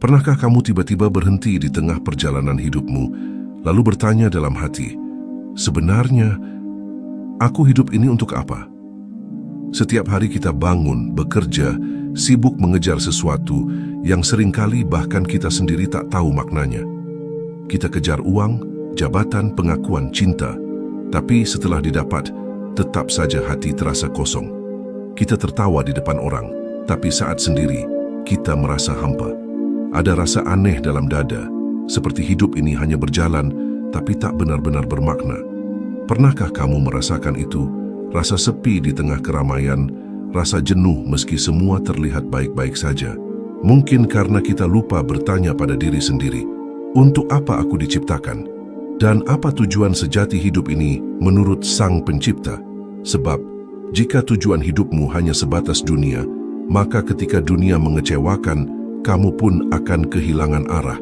Pernahkah kamu tiba-tiba berhenti di tengah perjalanan hidupmu, lalu bertanya dalam hati, sebenarnya aku hidup ini untuk apa? Setiap hari kita bangun, bekerja, sibuk mengejar sesuatu yang seringkali bahkan kita sendiri tak tahu maknanya. Kita kejar uang, jabatan, pengakuan, cinta, tapi setelah didapat, tetap saja hati terasa kosong. Kita tertawa di depan orang, tapi saat sendiri, kita merasa hampa. Ada rasa aneh dalam dada, seperti hidup ini hanya berjalan, tapi tak benar-benar bermakna. Pernahkah kamu merasakan itu? Rasa sepi di tengah keramaian, rasa jenuh meski semua terlihat baik-baik saja. Mungkin karena kita lupa bertanya pada diri sendiri, untuk apa aku diciptakan? Dan apa tujuan sejati hidup ini menurut Sang Pencipta? Sebab, jika tujuan hidupmu hanya sebatas dunia, maka ketika dunia mengecewakan, kamu pun akan kehilangan arah.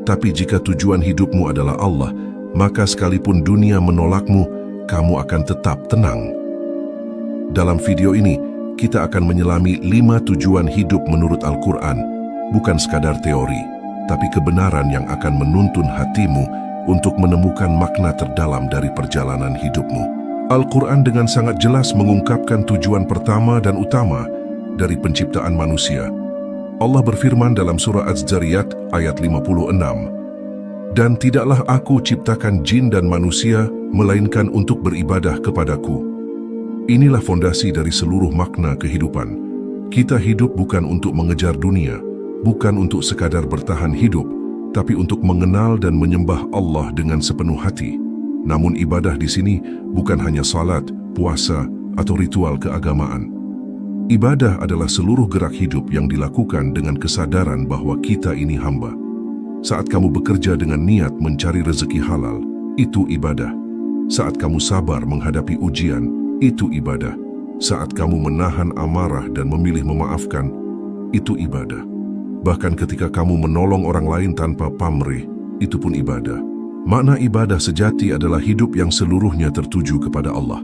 Tapi jika tujuan hidupmu adalah Allah, maka sekalipun dunia menolakmu, kamu akan tetap tenang. Dalam video ini, kita akan menyelami 5 tujuan hidup menurut Al-Quran, bukan sekadar teori, tapi kebenaran yang akan menuntun hatimu untuk menemukan makna terdalam dari perjalanan hidupmu. Al-Quran dengan sangat jelas mengungkapkan tujuan pertama dan utama dari penciptaan manusia. Allah berfirman dalam surah Az-Zariyat ayat 56, "Dan tidaklah aku ciptakan jin dan manusia, melainkan untuk beribadah kepadaku." Inilah fondasi dari seluruh makna kehidupan. Kita hidup bukan untuk mengejar dunia, bukan untuk sekadar bertahan hidup, tapi untuk mengenal dan menyembah Allah dengan sepenuh hati. Namun ibadah di sini bukan hanya salat, puasa, atau ritual keagamaan. Ibadah adalah seluruh gerak hidup yang dilakukan dengan kesadaran bahwa kita ini hamba. Saat kamu bekerja dengan niat mencari rezeki halal, itu ibadah. Saat kamu sabar menghadapi ujian, itu ibadah. Saat kamu menahan amarah dan memilih memaafkan, itu ibadah. Bahkan ketika kamu menolong orang lain tanpa pamrih, itu pun ibadah. Makna ibadah sejati adalah hidup yang seluruhnya tertuju kepada Allah.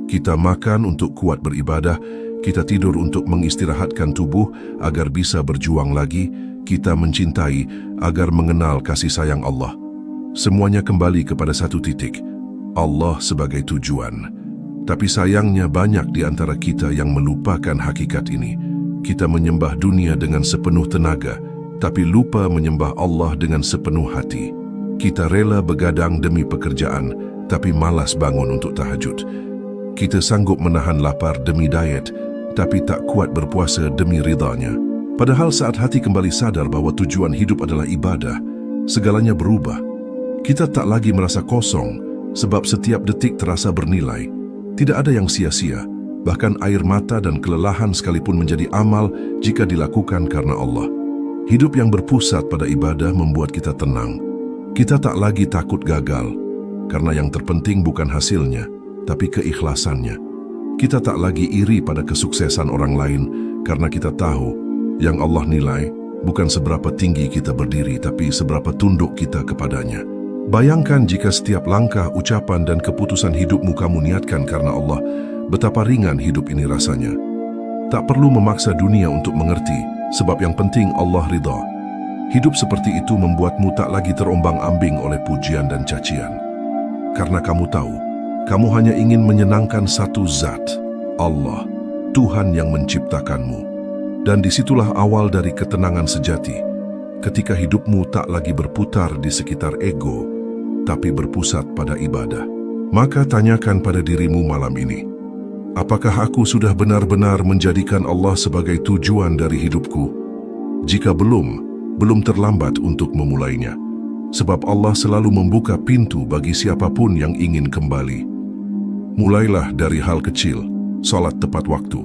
Kita makan untuk kuat beribadah, kita tidur untuk mengistirahatkan tubuh agar bisa berjuang lagi, kita mencintai agar mengenal kasih sayang Allah. Semuanya kembali kepada satu titik, Allah sebagai tujuan. Tapi sayangnya banyak di antara kita yang melupakan hakikat ini. Kita menyembah dunia dengan sepenuh tenaga, tapi lupa menyembah Allah dengan sepenuh hati. Kita rela begadang demi pekerjaan, tapi malas bangun untuk tahajud. Kita sanggup menahan lapar demi diet, tapi tak kuat berpuasa demi ridhanya. Padahal saat hati kembali sadar bahwa tujuan hidup adalah ibadah, segalanya berubah. Kita tak lagi merasa kosong, sebab setiap detik terasa bernilai. Tidak ada yang sia-sia, bahkan air mata dan kelelahan sekalipun menjadi amal jika dilakukan karena Allah. Hidup yang berpusat pada ibadah membuat kita tenang. Kita tak lagi takut gagal, karena yang terpenting bukan hasilnya, tapi keikhlasannya. Kita tak lagi iri pada kesuksesan orang lain, karena kita tahu yang Allah nilai bukan seberapa tinggi kita berdiri, tapi seberapa tunduk kita kepadanya. Bayangkan jika setiap langkah, ucapan, dan keputusan hidupmu kamu niatkan karena Allah, betapa ringan hidup ini rasanya. Tak perlu memaksa dunia untuk mengerti, sebab yang penting Allah ridha. Hidup seperti itu membuatmu tak lagi terombang-ambing oleh pujian dan cacian. Karena kamu tahu, kamu hanya ingin menyenangkan satu zat, Allah, Tuhan yang menciptakanmu. Dan disitulah awal dari ketenangan sejati, ketika hidupmu tak lagi berputar di sekitar ego, tapi berpusat pada ibadah. Maka tanyakan pada dirimu malam ini, apakah aku sudah benar-benar menjadikan Allah sebagai tujuan dari hidupku? Jika belum terlambat untuk memulainya. Sebab Allah selalu membuka pintu bagi siapapun yang ingin kembali. Mulailah dari hal kecil, salat tepat waktu,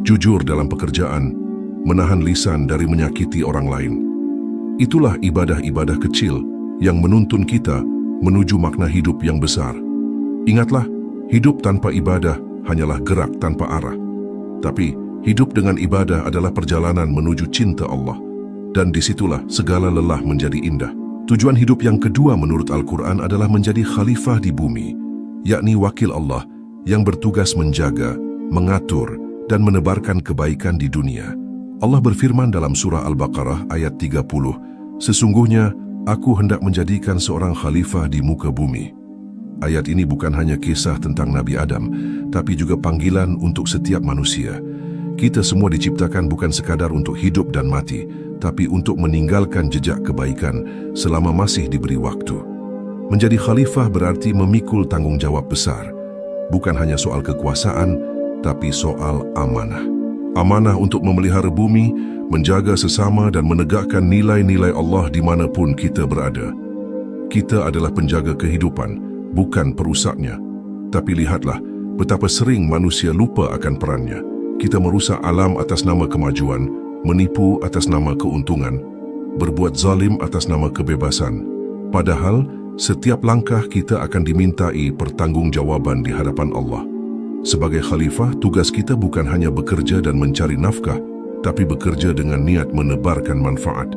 jujur dalam pekerjaan, menahan lisan dari menyakiti orang lain. Itulah ibadah-ibadah kecil yang menuntun kita menuju makna hidup yang besar. Ingatlah, hidup tanpa ibadah hanyalah gerak tanpa arah. Tapi hidup dengan ibadah adalah perjalanan menuju cinta Allah. Dan disitulah segala lelah menjadi indah. Tujuan hidup yang kedua menurut Al-Quran adalah menjadi khalifah di bumi, yakni wakil Allah yang bertugas menjaga, mengatur, dan menebarkan kebaikan di dunia. Allah berfirman dalam surah Al-Baqarah ayat 30, "Sesungguhnya aku hendak menjadikan seorang khalifah di muka bumi." Ayat ini bukan hanya kisah tentang Nabi Adam, tapi juga panggilan untuk setiap manusia. Kita semua diciptakan bukan sekadar untuk hidup dan mati, tapi untuk meninggalkan jejak kebaikan selama masih diberi waktu. Menjadi khalifah berarti memikul tanggung jawab besar. Bukan hanya soal kekuasaan, tapi soal amanah. Amanah untuk memelihara bumi, menjaga sesama dan menegakkan nilai-nilai Allah dimanapun kita berada. Kita adalah penjaga kehidupan, bukan perusaknya. Tapi lihatlah betapa sering manusia lupa akan perannya. Kita merusak alam atas nama kemajuan, menipu atas nama keuntungan, berbuat zalim atas nama kebebasan. Padahal, setiap langkah kita akan dimintai pertanggungjawaban di hadapan Allah. Sebagai khalifah, tugas kita bukan hanya bekerja dan mencari nafkah, tapi bekerja dengan niat menebarkan manfaat.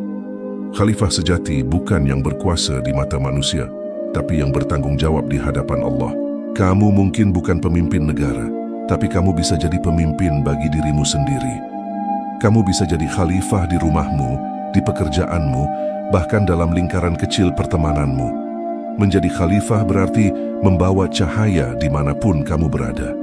Khalifah sejati bukan yang berkuasa di mata manusia, tapi yang bertanggung jawab di hadapan Allah. Kamu mungkin bukan pemimpin negara, tapi kamu bisa jadi pemimpin bagi dirimu sendiri. Kamu bisa jadi khalifah di rumahmu, di pekerjaanmu, bahkan dalam lingkaran kecil pertemananmu. Menjadi khalifah berarti membawa cahaya dimanapun kamu berada.